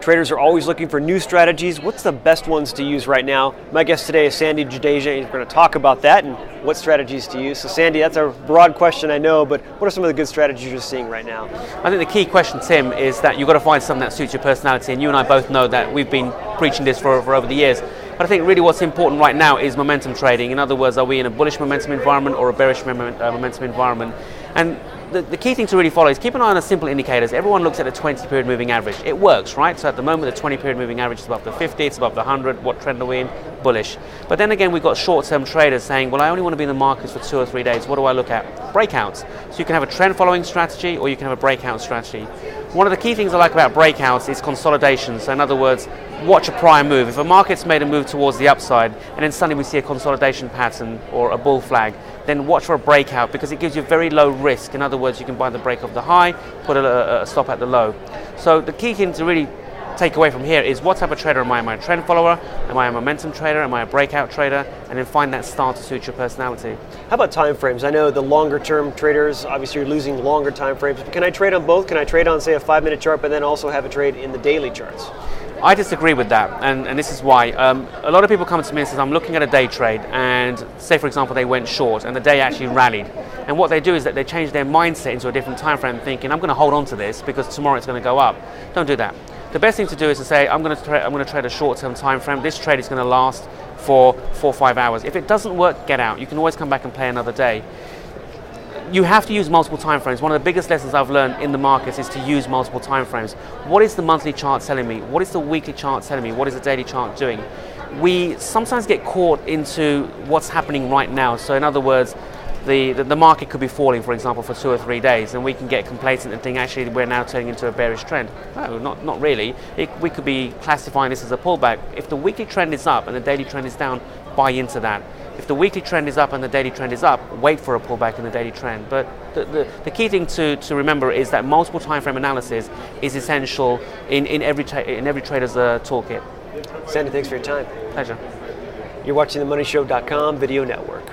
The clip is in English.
Traders are always looking for new strategies. What's the best ones to use right now? My guest today is Sandy Jadeja. He's going to talk about that and what strategies to use. So Sandy, that's a broad question, I know, but what are some of the good strategies you're seeing right now? I think the key question, Tim, is that you've got to find something that suits your personality, and you and I both know that we've been preaching this for over the years. But I think really what's important right now is momentum trading. In other words, are we in a bullish momentum environment or a bearish momentum environment? And the key thing to really follow is keep an eye on the simple indicators. Everyone looks at the 20-period moving average. It works, right? So at the moment, the 20-period moving average is above the 50, it's above the 100. What trend are we in? Bullish. But then again, we've got short-term traders saying, well, I only want to be in the markets for 2 or 3 days. What do I look at? Breakouts. So you can have a trend-following strategy or you can have a breakout strategy. One of the key things I like about breakouts is consolidation. So in other words, watch a prior move. If a market's made a move towards the upside and then suddenly we see a consolidation pattern or a bull flag, then watch for a breakout because it gives you very low risk. In other words, you can buy the break of the high, put a stop at the low. So the key thing to really take away from here is what type of trader am I? Am I a trend follower? Am I a momentum trader? Am I a breakout trader? And then find that style to suit your personality. How about time frames? I know the longer term traders, obviously you're losing longer time frames. Can I trade on both? Can I trade on, say, a 5-minute chart, but then also have a trade in the daily charts? I disagree with that, and this is why. A lot of people come to me and say, I'm looking at a day trade, and say, for example, they went short, and the day actually rallied. And what they do is that they change their mindset into a different time frame, thinking, I'm going to hold on to this because tomorrow it's going to go up. Don't do that. The best thing to do is to say, I'm going to trade a short-term time frame. This trade is going to last for 4 or 5 hours. If it doesn't work, get out. You can always come back and play another day. You have to use multiple time frames. One of the biggest lessons I've learned in the markets is to use multiple time frames. What is the monthly chart telling me? What is the weekly chart telling me? What is the daily chart doing? We sometimes get caught into what's happening right now. So in other words, the market could be falling, for example, for 2 or 3 days, and we can get complacent and think, actually, we're now turning into a bearish trend. No, not really. We could be classifying this as a pullback. If the weekly trend is up and the daily trend is down, buy into that. If the weekly trend is up and the daily trend is up, wait for a pullback in the daily trend. But the key thing to remember is that multiple time frame analysis is essential in every trader's toolkit. Sandy, thanks for your time. Pleasure. You're watching the MoneyShow.com video network.